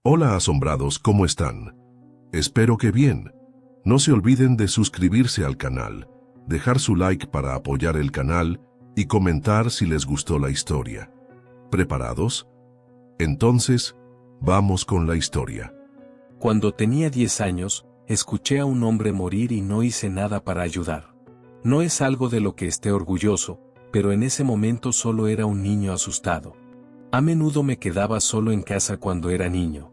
Hola asombrados, ¿cómo están? Espero que bien. No se olviden de suscribirse al canal, dejar su like para apoyar el canal y comentar si les gustó la historia. ¿Preparados? Entonces, vamos con la historia. Cuando tenía 10 años, escuché a un hombre morir y no hice nada para ayudar. No es algo de lo que esté orgulloso, pero en ese momento solo era un niño asustado. A menudo me quedaba solo en casa cuando era niño.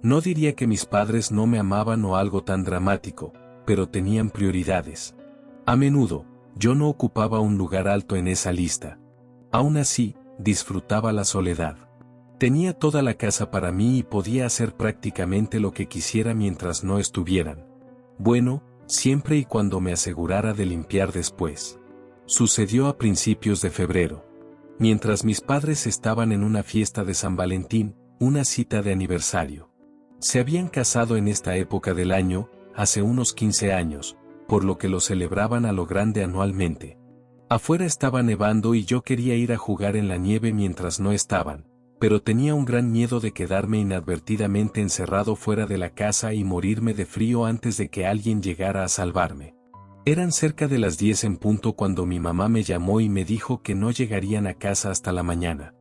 No diría que mis padres no me amaban o algo tan dramático, pero tenían prioridades. A menudo, yo no ocupaba un lugar alto en esa lista. Aún así, disfrutaba la soledad. Tenía toda la casa para mí y podía hacer prácticamente lo que quisiera mientras no estuvieran. Bueno, siempre y cuando me asegurara de limpiar después. Sucedió a principios de febrero. Mientras mis padres estaban en una fiesta de San Valentín, una cita de aniversario. Se habían casado en esta época del año, hace unos 15 años, por lo que lo celebraban a lo grande anualmente. Afuera estaba nevando y yo quería ir a jugar en la nieve mientras no estaban, pero tenía un gran miedo de quedarme inadvertidamente encerrado fuera de la casa y morirme de frío antes de que alguien llegara a salvarme. Eran cerca de las 10 en punto cuando mi mamá me llamó y me dijo que no llegarían a casa hasta la mañana.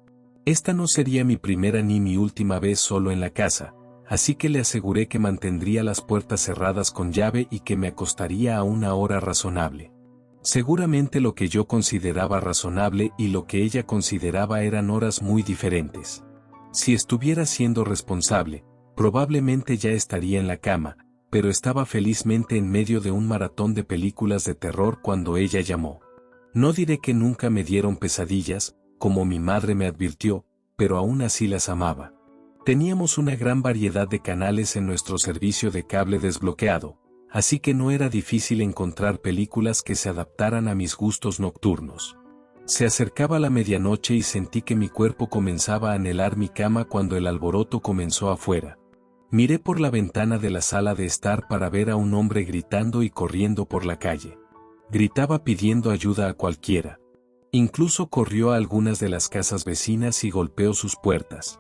Esta no sería mi primera ni mi última vez solo en la casa, así que le aseguré que mantendría las puertas cerradas con llave y que me acostaría a una hora razonable. Seguramente lo que yo consideraba razonable y lo que ella consideraba eran horas muy diferentes. Si estuviera siendo responsable, probablemente ya estaría en la cama, pero estaba felizmente en medio de un maratón de películas de terror cuando ella llamó. No diré que nunca me dieron pesadillas, como mi madre me advirtió, pero aún así las amaba. Teníamos una gran variedad de canales en nuestro servicio de cable desbloqueado, así que no era difícil encontrar películas que se adaptaran a mis gustos nocturnos. Se acercaba la medianoche y sentí que mi cuerpo comenzaba a anhelar mi cama cuando el alboroto comenzó afuera. Miré por la ventana de la sala de estar para ver a un hombre gritando y corriendo por la calle. Gritaba pidiendo ayuda a cualquiera. Incluso corrió a algunas de las casas vecinas y golpeó sus puertas.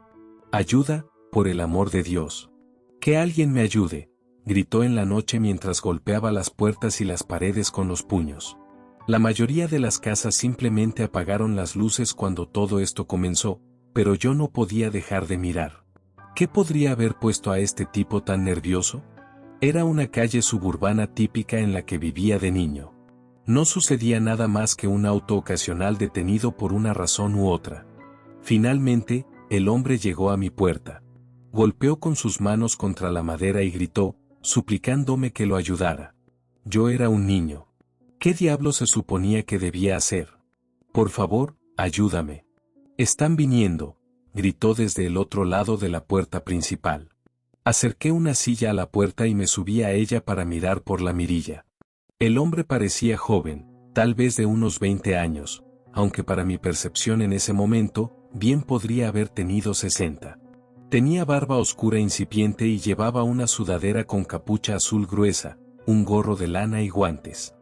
«Ayuda, por el amor de Dios. Que alguien me ayude», gritó en la noche mientras golpeaba las puertas y las paredes con los puños. La mayoría de las casas simplemente apagaron las luces cuando todo esto comenzó, pero yo no podía dejar de mirar. ¿Qué podría haber puesto a este tipo tan nervioso? Era una calle suburbana típica en la que vivía de niño. No sucedía nada más que un auto ocasional detenido por una razón u otra. Finalmente, el hombre llegó a mi puerta. Golpeó con sus manos contra la madera y gritó, suplicándome que lo ayudara. Yo era un niño. ¿Qué diablos se suponía que debía hacer? Por favor, ayúdame. Están viniendo, gritó desde el otro lado de la puerta principal. Acerqué una silla a la puerta y me subí a ella para mirar por la mirilla. El hombre parecía joven, tal vez de unos 20 años, aunque para mi percepción en ese momento, bien podría haber tenido 60. Tenía barba oscura incipiente y llevaba una sudadera con capucha azul gruesa, un gorro de lana y guantes.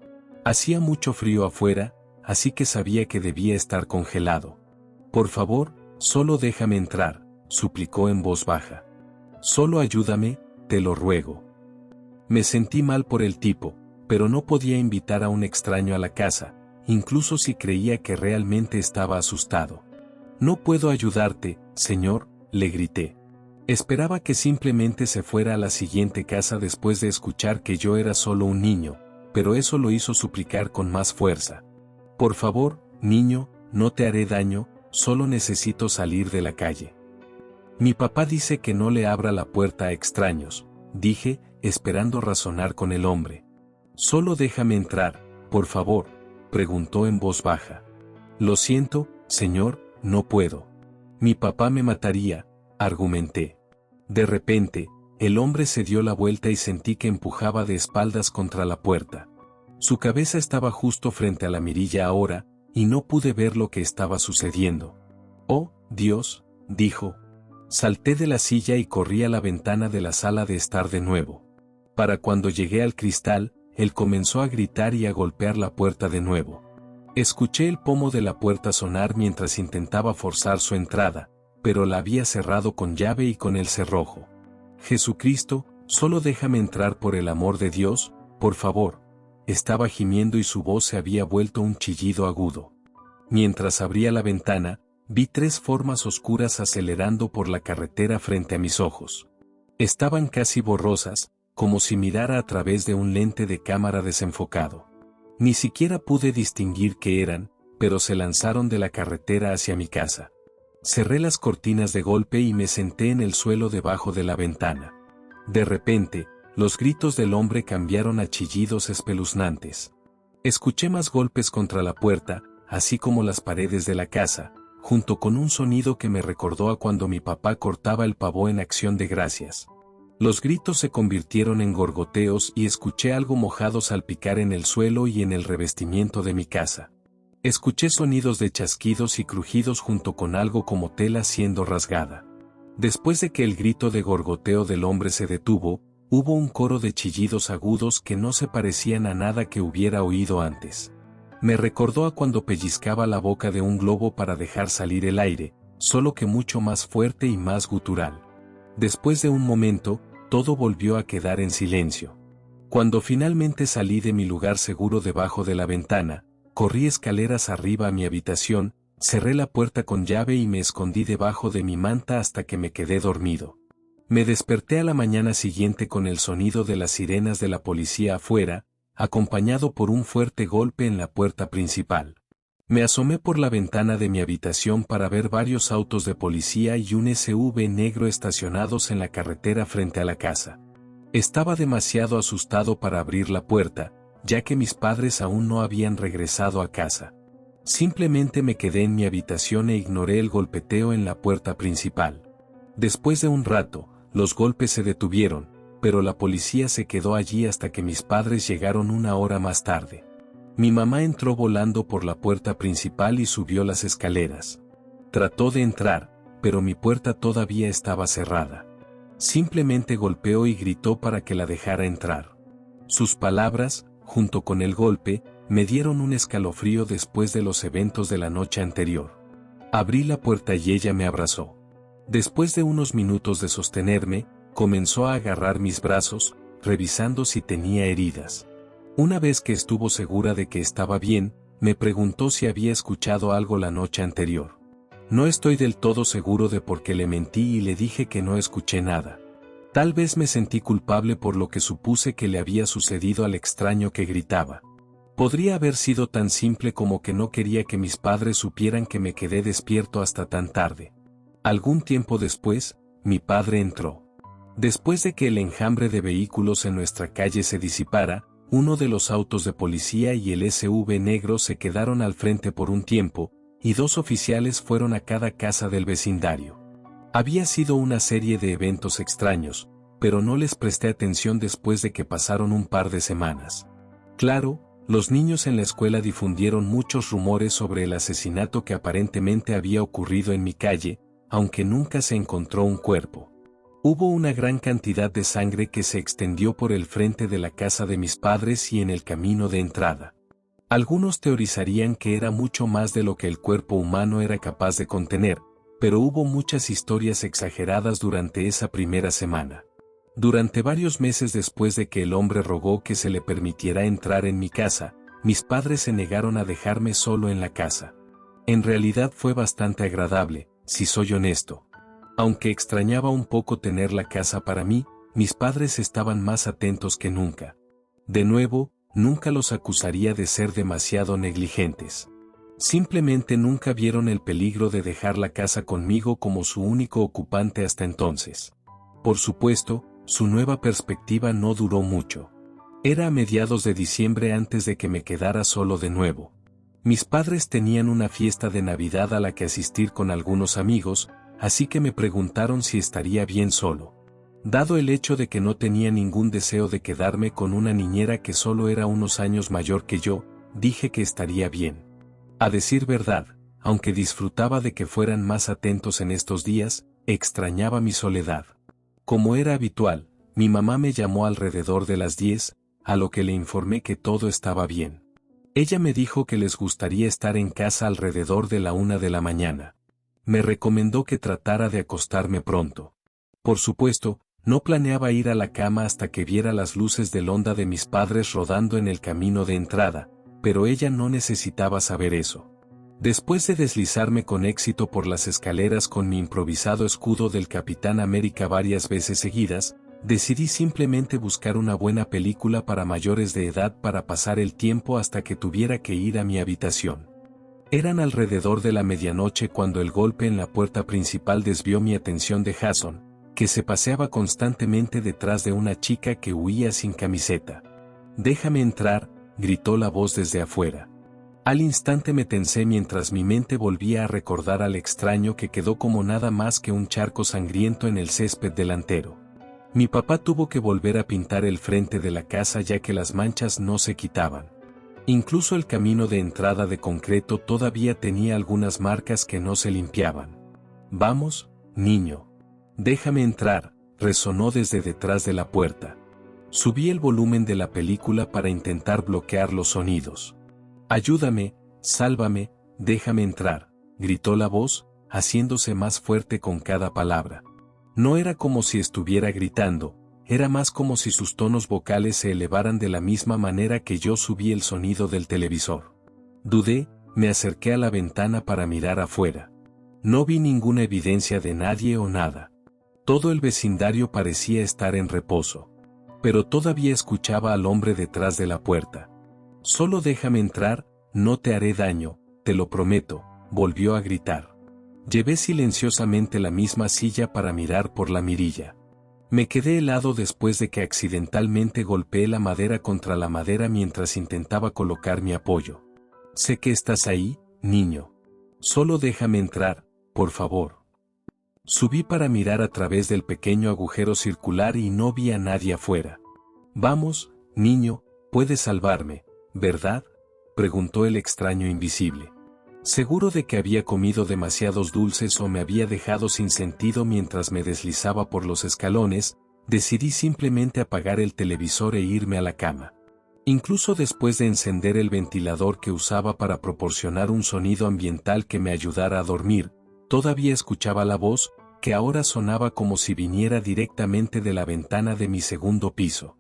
Hacía mucho frío afuera, así que sabía que debía estar congelado. Por favor, solo déjame entrar, suplicó en voz baja. Solo ayúdame, te lo ruego. Me sentí mal por el tipo, pero no podía invitar a un extraño a la casa, incluso si creía que realmente estaba asustado. No puedo ayudarte, señor, le grité. Esperaba que simplemente se fuera a la siguiente casa después de escuchar que yo era solo un niño, pero eso lo hizo suplicar con más fuerza. Por favor, niño, no te haré daño, solo necesito salir de la calle. Mi papá dice que no le abra la puerta a extraños, dije, esperando razonar con el hombre. Solo déjame entrar, por favor, preguntó en voz baja. Lo siento, señor, no puedo. Mi papá me mataría, argumenté. De repente, el hombre se dio la vuelta y sentí que empujaba de espaldas contra la puerta. Su cabeza estaba justo frente a la mirilla ahora, y no pude ver lo que estaba sucediendo. «Oh, Dios», dijo. Salté de la silla y corrí a la ventana de la sala de estar de nuevo. Para cuando llegué al cristal, él comenzó a gritar y a golpear la puerta de nuevo. Escuché el pomo de la puerta sonar mientras intentaba forzar su entrada, pero la había cerrado con llave y con el cerrojo. Jesucristo, solo déjame entrar por el amor de Dios, por favor. Estaba gimiendo y su voz se había vuelto un chillido agudo. Mientras abría la ventana, vi 3 formas oscuras acelerando por la carretera frente a mis ojos. Estaban casi borrosas, como si mirara a través de un lente de cámara desenfocado. Ni siquiera pude distinguir qué eran, pero se lanzaron de la carretera hacia mi casa. Cerré las cortinas de golpe y me senté en el suelo debajo de la ventana. De repente, los gritos del hombre cambiaron a chillidos espeluznantes. Escuché más golpes contra la puerta, así como las paredes de la casa, junto con un sonido que me recordó a cuando mi papá cortaba el pavó en Acción de Gracias. Los gritos se convirtieron en gorgoteos y escuché algo mojado salpicar en el suelo y en el revestimiento de mi casa. Escuché sonidos de chasquidos y crujidos junto con algo como tela siendo rasgada. Después de que el grito de gorgoteo del hombre se detuvo, hubo un coro de chillidos agudos que no se parecían a nada que hubiera oído antes. Me recordó a cuando pellizcaba la boca de un globo para dejar salir el aire, solo que mucho más fuerte y más gutural. Después de un momento, todo volvió a quedar en silencio. Cuando finalmente salí de mi lugar seguro debajo de la ventana, corrí escaleras arriba a mi habitación, cerré la puerta con llave y me escondí debajo de mi manta hasta que me quedé dormido. Me desperté a la mañana siguiente con el sonido de las sirenas de la policía afuera, acompañado por un fuerte golpe en la puerta principal. Me asomé por la ventana de mi habitación para ver varios autos de policía y un SUV negro estacionados en la carretera frente a la casa. Estaba demasiado asustado para abrir la puerta, ya que mis padres aún no habían regresado a casa. Simplemente me quedé en mi habitación e ignoré el golpeteo en la puerta principal. Después de un rato, los golpes se detuvieron, pero la policía se quedó allí hasta que mis padres llegaron 1 hora más tarde. Mi mamá entró volando por la puerta principal y subió las escaleras. Trató de entrar, pero mi puerta todavía estaba cerrada. Simplemente golpeó y gritó para que la dejara entrar. Sus palabras, junto con el golpe, me dieron un escalofrío después de los eventos de la noche anterior. Abrí la puerta y ella me abrazó. Después de unos minutos de sostenerme, comenzó a agarrar mis brazos, revisando si tenía heridas. Una vez que estuvo segura de que estaba bien, me preguntó si había escuchado algo la noche anterior. No estoy del todo seguro de por qué le mentí y le dije que no escuché nada. Tal vez me sentí culpable por lo que supuse que le había sucedido al extraño que gritaba. Podría haber sido tan simple como que no quería que mis padres supieran que me quedé despierto hasta tan tarde. Algún tiempo después, mi padre entró. Después de que el enjambre de vehículos en nuestra calle se disipara, uno de los autos de policía y el SUV negro se quedaron al frente por un tiempo, y 2 oficiales fueron a cada casa del vecindario. Había sido una serie de eventos extraños, pero no les presté atención después de que pasaron un par de semanas. Claro, los niños en la escuela difundieron muchos rumores sobre el asesinato que aparentemente había ocurrido en mi calle, aunque nunca se encontró un cuerpo. Hubo una gran cantidad de sangre que se extendió por el frente de la casa de mis padres y en el camino de entrada. Algunos teorizarían que era mucho más de lo que el cuerpo humano era capaz de contener, pero hubo muchas historias exageradas durante esa primera semana. Durante varios meses después de que el hombre rogó que se le permitiera entrar en mi casa, mis padres se negaron a dejarme solo en la casa. En realidad fue bastante agradable, si soy honesto. Aunque extrañaba un poco tener la casa para mí, mis padres estaban más atentos que nunca. De nuevo, nunca los acusaría de ser demasiado negligentes. Simplemente nunca vieron el peligro de dejar la casa conmigo como su único ocupante hasta entonces. Por supuesto, su nueva perspectiva no duró mucho. Era a mediados de diciembre antes de que me quedara solo de nuevo. Mis padres tenían una fiesta de Navidad a la que asistir con algunos amigos, así que me preguntaron si estaría bien solo. Dado el hecho de que no tenía ningún deseo de quedarme con una niñera que solo era unos años mayor que yo, dije que estaría bien. A decir verdad, aunque disfrutaba de que fueran más atentos en estos días, extrañaba mi soledad. Como era habitual, mi mamá me llamó alrededor de las 10, a lo que le informé que todo estaba bien. Ella me dijo que les gustaría estar en casa alrededor de la 1 de la mañana. Me recomendó que tratara de acostarme pronto. Por supuesto, No planeaba ir a la cama hasta que viera las luces del Honda de mis padres rodando en el camino de entrada, pero ella no necesitaba saber eso. Después de deslizarme con éxito por las escaleras con mi improvisado escudo del Capitán América varias veces seguidas, decidí simplemente buscar una buena película para mayores de edad para pasar el tiempo hasta que tuviera que ir a mi habitación. Eran alrededor de la medianoche cuando el golpe en la puerta principal desvió mi atención de Jason, que se paseaba constantemente detrás de una chica que huía sin camiseta. «Déjame entrar», gritó la voz desde afuera. Al instante me tensé mientras mi mente volvía a recordar al extraño que quedó como nada más que un charco sangriento en el césped delantero. Mi papá tuvo que volver a pintar el frente de la casa ya que las manchas no se quitaban. Incluso el camino de entrada de concreto todavía tenía algunas marcas que no se limpiaban. «Vamos, niño. Déjame entrar», resonó desde detrás de la puerta. Subí el volumen de la película para intentar bloquear los sonidos. «Ayúdame, sálvame, déjame entrar», gritó la voz, haciéndose más fuerte con cada palabra. No era como si estuviera gritando, era más como si sus tonos vocales se elevaran de la misma manera que yo subí el sonido del televisor. Dudé, me acerqué a la ventana para mirar afuera. No vi ninguna evidencia de nadie o nada. Todo el vecindario parecía estar en reposo. Pero todavía escuchaba al hombre detrás de la puerta. «Solo déjame entrar, no te haré daño, te lo prometo», volvió a gritar. Llevé silenciosamente la misma silla para mirar por la mirilla. Me quedé helado después de que accidentalmente golpeé la madera contra la madera mientras intentaba colocar mi apoyo. «Sé que estás ahí, niño. Solo déjame entrar, por favor». Subí para mirar a través del pequeño agujero circular y no vi a nadie afuera. «Vamos, niño, puedes salvarme, ¿verdad?», preguntó el extraño invisible. Seguro de que había comido demasiados dulces o me había dejado sin sentido mientras me deslizaba por los escalones, decidí simplemente apagar el televisor e irme a la cama. Incluso después de encender el ventilador que usaba para proporcionar un sonido ambiental que me ayudara a dormir, todavía escuchaba la voz, que ahora sonaba como si viniera directamente de la ventana de mi segundo piso.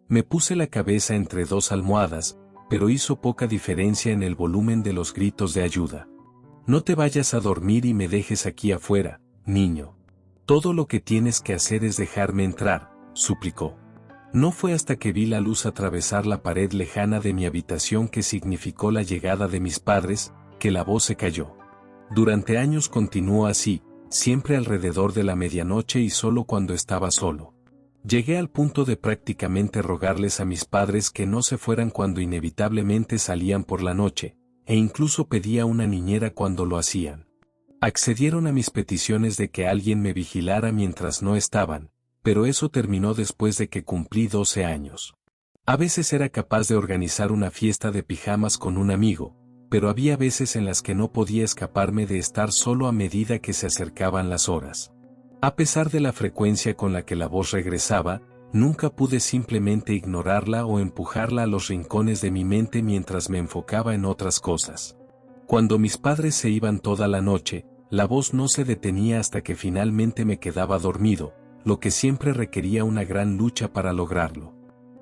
Me puse la cabeza entre dos almohadas, pero hizo poca diferencia en el volumen de los gritos de ayuda. «No te vayas a dormir y me dejes aquí afuera, niño. Todo lo que tienes que hacer es dejarme entrar», suplicó. No fue hasta que vi la luz atravesar la pared lejana de mi habitación que significó la llegada de mis padres, que la voz se cayó. Durante años continuó así, siempre alrededor de la medianoche y solo cuando estaba solo. Llegué al punto de prácticamente rogarles a mis padres que no se fueran cuando inevitablemente salían por la noche, e incluso pedí a una niñera cuando lo hacían. Accedieron a mis peticiones de que alguien me vigilara mientras no estaban, pero eso terminó después de que cumplí 12 años. A veces era capaz de organizar una fiesta de pijamas con un amigo, pero había veces en las que no podía escaparme de estar solo a medida que se acercaban las horas. A pesar de la frecuencia con la que la voz regresaba, nunca pude simplemente ignorarla o empujarla a los rincones de mi mente mientras me enfocaba en otras cosas. Cuando mis padres se iban toda la noche, la voz no se detenía hasta que finalmente me quedaba dormido, lo que siempre requería una gran lucha para lograrlo.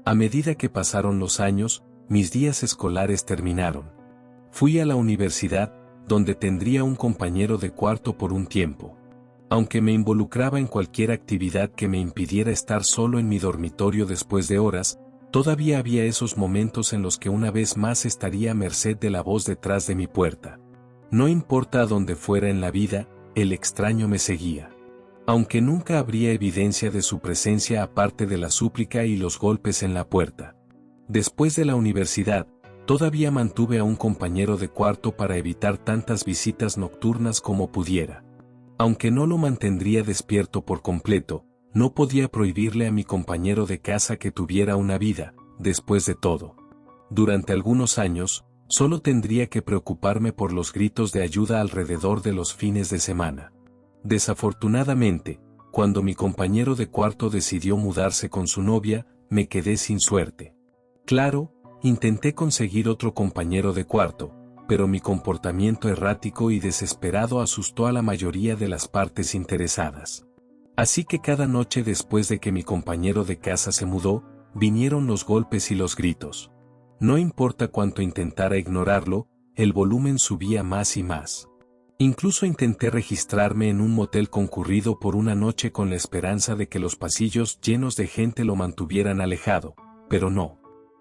A medida que pasaron los años, mis días escolares terminaron. Fui a la universidad, donde tendría un compañero de cuarto por un tiempo. Aunque me involucraba en cualquier actividad que me impidiera estar solo en mi dormitorio después de horas, todavía había esos momentos en los que una vez más estaría a merced de la voz detrás de mi puerta. No importa a dónde fuera en la vida, el extraño me seguía. Aunque nunca habría evidencia de su presencia aparte de la súplica y los golpes en la puerta. Después de la universidad, todavía mantuve a un compañero de cuarto para evitar tantas visitas nocturnas como pudiera. Aunque no lo mantendría despierto por completo, no podía prohibirle a mi compañero de casa que tuviera una vida, después de todo. Durante algunos años, solo tendría que preocuparme por los gritos de ayuda alrededor de los fines de semana. Desafortunadamente, cuando mi compañero de cuarto decidió mudarse con su novia, me quedé sin suerte. Claro, intenté conseguir otro compañero de cuarto, pero mi comportamiento errático y desesperado asustó a la mayoría de las partes interesadas. Así que cada noche después de que mi compañero de casa se mudó, vinieron los golpes y los gritos. No importa cuánto intentara ignorarlo, el volumen subía más y más. Incluso intenté registrarme en un motel concurrido por una noche con la esperanza de que los pasillos llenos de gente lo mantuvieran alejado, pero no.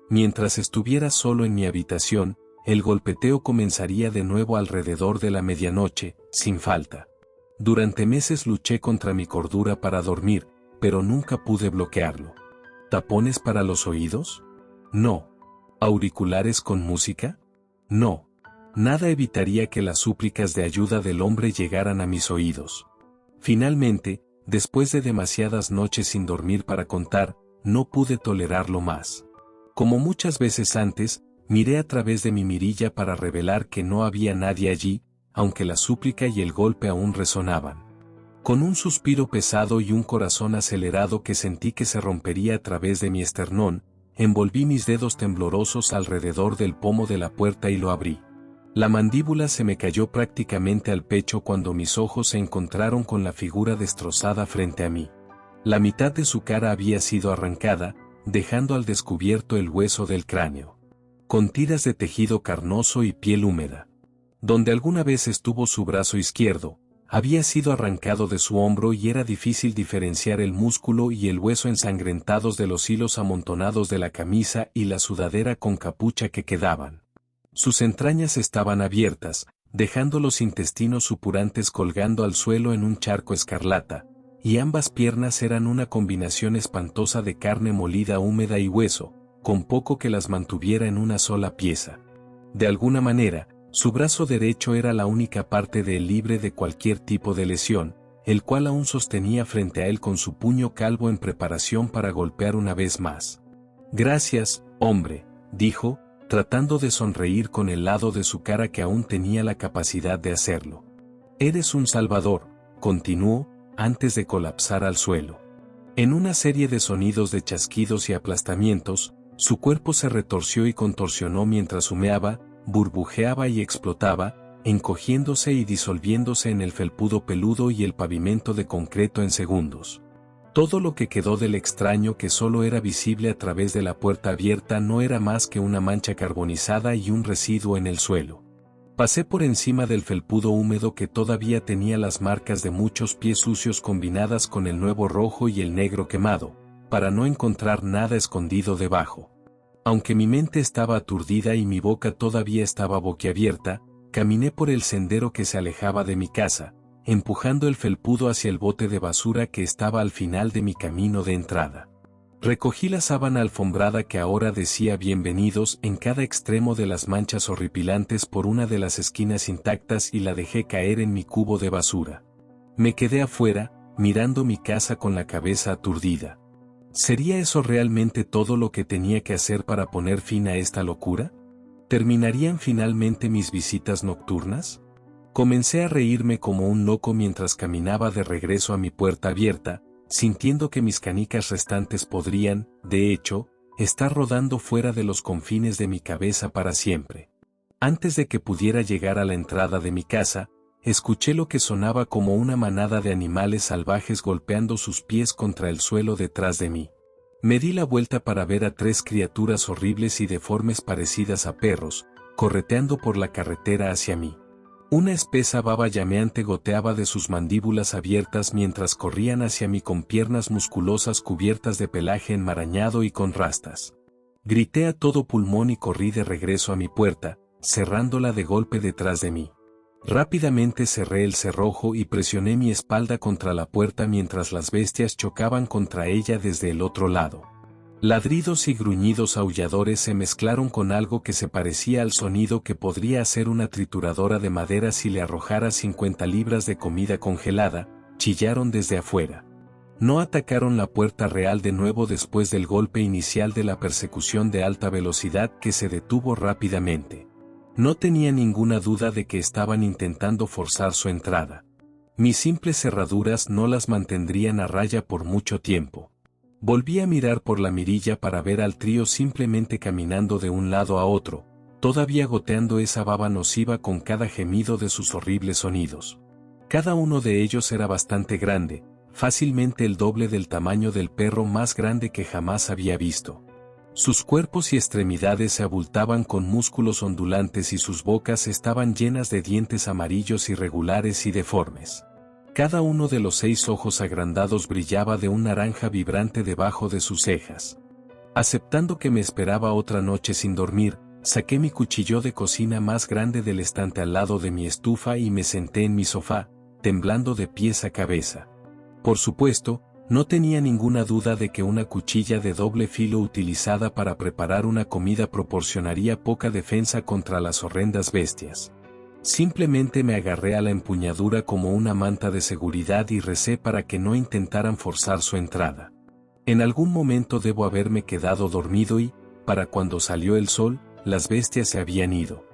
Mientras estuviera solo en mi habitación, el golpeteo comenzaría de nuevo alrededor de la medianoche, sin falta. Durante meses luché contra mi cordura para dormir, pero nunca pude bloquearlo. ¿Tapones para los oídos? No. ¿Auriculares con música? No. Nada evitaría que las súplicas de ayuda del hombre llegaran a mis oídos. Finalmente, después de demasiadas noches sin dormir para contar, no pude tolerarlo más. Como muchas veces antes, miré a través de mi mirilla para revelar que no había nadie allí, aunque la súplica y el golpe aún resonaban. Con un suspiro pesado y un corazón acelerado que sentí que se rompería a través de mi esternón, envolví mis dedos temblorosos alrededor del pomo de la puerta y lo abrí. La mandíbula se me cayó prácticamente al pecho cuando mis ojos se encontraron con la figura destrozada frente a mí. La mitad de su cara había sido arrancada, dejando al descubierto el hueso del cráneo, con tiras de tejido carnoso y piel húmeda. Donde alguna vez estuvo su brazo izquierdo, había sido arrancado de su hombro y era difícil diferenciar el músculo y el hueso ensangrentados de los hilos amontonados de la camisa y la sudadera con capucha que quedaban. Sus entrañas estaban abiertas, dejando los intestinos supurantes colgando al suelo en un charco escarlata, y ambas piernas eran una combinación espantosa de carne molida húmeda y hueso, con poco que las mantuviera en una sola pieza. De alguna manera, su brazo derecho era la única parte de él libre de cualquier tipo de lesión, el cual aún sostenía frente a él con su puño calvo en preparación para golpear una vez más. «Gracias, hombre», dijo, tratando de sonreír con el lado de su cara que aún tenía la capacidad de hacerlo. «Eres un salvador», continuó, antes de colapsar al suelo. En una serie de sonidos de chasquidos y aplastamientos, su cuerpo se retorció y contorsionó mientras humeaba, burbujeaba y explotaba, encogiéndose y disolviéndose en el felpudo peludo y el pavimento de concreto en segundos. Todo lo que quedó del extraño que solo era visible a través de la puerta abierta no era más que una mancha carbonizada y un residuo en el suelo. Pasé por encima del felpudo húmedo que todavía tenía las marcas de muchos pies sucios combinadas con el nuevo rojo y el negro quemado, para no encontrar nada escondido debajo. Aunque mi mente estaba aturdida y mi boca todavía estaba boquiabierta, caminé por el sendero que se alejaba de mi casa, empujando el felpudo hacia el bote de basura que estaba al final de mi camino de entrada. Recogí la sábana alfombrada que ahora decía bienvenidos en cada extremo de las manchas horripilantes por una de las esquinas intactas y la dejé caer en mi cubo de basura. Me quedé afuera, mirando mi casa con la cabeza aturdida. ¿Sería eso realmente todo lo que tenía que hacer para poner fin a esta locura? ¿Terminarían finalmente mis visitas nocturnas? Comencé a reírme como un loco mientras caminaba de regreso a mi puerta abierta, sintiendo que mis canicas restantes podrían, de hecho, estar rodando fuera de los confines de mi cabeza para siempre. Antes de que pudiera llegar a la entrada de mi casa, escuché lo que sonaba como una manada de animales salvajes golpeando sus pies contra el suelo detrás de mí. Me di la vuelta para ver a 3 criaturas horribles y deformes parecidas a perros, correteando por la carretera hacia mí. Una espesa baba llameante goteaba de sus mandíbulas abiertas mientras corrían hacia mí con piernas musculosas cubiertas de pelaje enmarañado y con rastas. Grité a todo pulmón y corrí de regreso a mi puerta, cerrándola de golpe detrás de mí. Rápidamente cerré el cerrojo y presioné mi espalda contra la puerta mientras las bestias chocaban contra ella desde el otro lado. Ladridos y gruñidos aulladores se mezclaron con algo que se parecía al sonido que podría hacer una trituradora de madera si le arrojara 50 libras de comida congelada, chillaron desde afuera. No atacaron la puerta real de nuevo después del golpe inicial de la persecución de alta velocidad que se detuvo rápidamente. No tenía ninguna duda de que estaban intentando forzar su entrada. Mis simples cerraduras no las mantendrían a raya por mucho tiempo. Volví a mirar por la mirilla para ver al trío simplemente caminando de un lado a otro, todavía goteando esa baba nociva con cada gemido de sus horribles sonidos. Cada uno de ellos era bastante grande, fácilmente el doble del tamaño del perro más grande que jamás había visto. Sus cuerpos y extremidades se abultaban con músculos ondulantes y sus bocas estaban llenas de dientes amarillos irregulares y deformes. Cada uno de los 6 ojos agrandados brillaba de un naranja vibrante debajo de sus cejas. Aceptando que me esperaba otra noche sin dormir, saqué mi cuchillo de cocina más grande del estante al lado de mi estufa y me senté en mi sofá, temblando de pies a cabeza. Por supuesto, no tenía ninguna duda de que una cuchilla de doble filo utilizada para preparar una comida proporcionaría poca defensa contra las horrendas bestias. Simplemente me agarré a la empuñadura como una manta de seguridad y recé para que no intentaran forzar su entrada. En algún momento debo haberme quedado dormido y, para cuando salió el sol, las bestias se habían ido.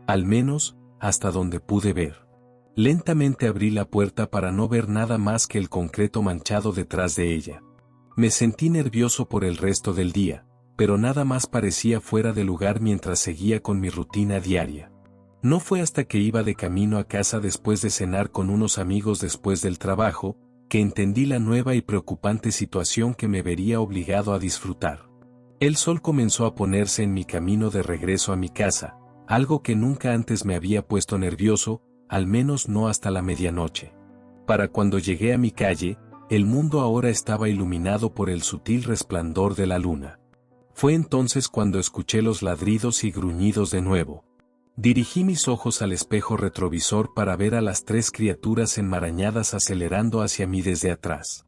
Al menos, hasta donde pude ver. Lentamente abrí la puerta para no ver nada más que el concreto manchado detrás de ella. Me sentí nervioso por el resto del día, pero nada más parecía fuera de lugar mientras seguía con mi rutina diaria. No fue hasta que iba de camino a casa después de cenar con unos amigos después del trabajo, que entendí la nueva y preocupante situación que me vería obligado a disfrutar. El sol comenzó a ponerse en mi camino de regreso a mi casa, algo que nunca antes me había puesto nervioso, al menos no hasta la medianoche. Para cuando llegué a mi calle, el mundo ahora estaba iluminado por el sutil resplandor de la luna. Fue entonces cuando escuché los ladridos y gruñidos de nuevo. Dirigí mis ojos al espejo retrovisor para ver a las 3 criaturas enmarañadas acelerando hacia mí desde atrás.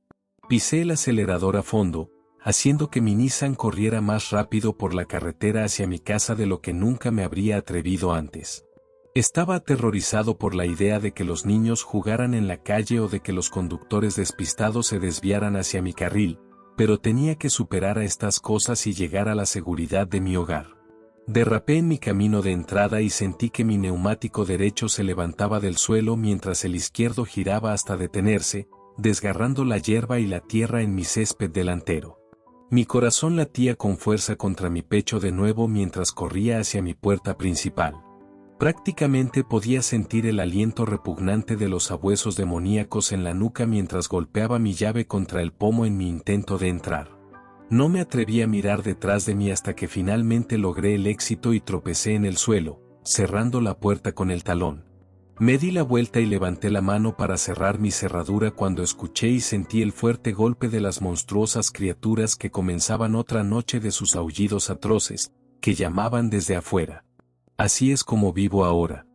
Pisé el acelerador a fondo, haciendo que mi Nissan corriera más rápido por la carretera hacia mi casa de lo que nunca me habría atrevido antes. Estaba aterrorizado por la idea de que los niños jugaran en la calle o de que los conductores despistados se desviaran hacia mi carril, pero tenía que superar a estas cosas y llegar a la seguridad de mi hogar. Derrapé en mi camino de entrada y sentí que mi neumático derecho se levantaba del suelo mientras el izquierdo giraba hasta detenerse, desgarrando la hierba y la tierra en mi césped delantero. Mi corazón latía con fuerza contra mi pecho de nuevo mientras corría hacia mi puerta principal. Prácticamente podía sentir el aliento repugnante de los sabuesos demoníacos en la nuca mientras golpeaba mi llave contra el pomo en mi intento de entrar. No me atreví a mirar detrás de mí hasta que finalmente logré el éxito y tropecé en el suelo, cerrando la puerta con el talón. Me di la vuelta y levanté la mano para cerrar mi cerradura cuando escuché y sentí el fuerte golpe de las monstruosas criaturas que comenzaban otra noche de sus aullidos atroces, que llamaban desde afuera. Así es como vivo ahora.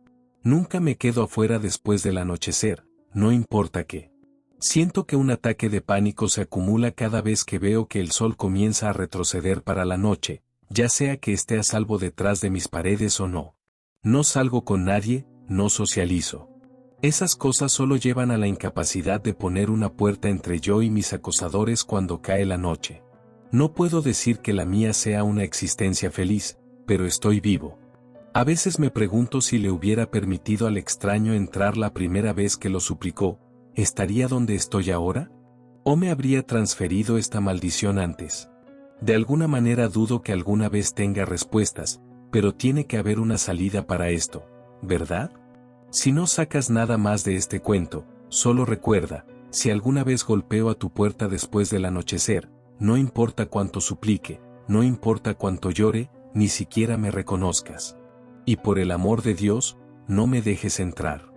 Nunca me quedo afuera después del anochecer, no importa qué. Siento que un ataque de pánico se acumula cada vez que veo que el sol comienza a retroceder para la noche, ya sea que esté a salvo detrás de mis paredes o no. No salgo con nadie, no socializo. Esas cosas solo llevan a la incapacidad de poner una puerta entre yo y mis acosadores cuando cae la noche. No puedo decir que la mía sea una existencia feliz, pero estoy vivo. A veces me pregunto si le hubiera permitido al extraño entrar la primera vez que lo suplicó, ¿estaría donde estoy ahora? ¿O me habría transferido esta maldición antes? De alguna manera dudo que alguna vez tenga respuestas, pero tiene que haber una salida para esto, ¿verdad? Si no sacas nada más de este cuento, solo recuerda, si alguna vez golpeo a tu puerta después del anochecer, no importa cuánto suplique, no importa cuánto llore, ni siquiera me reconozcas. Y por el amor de Dios, no me dejes entrar.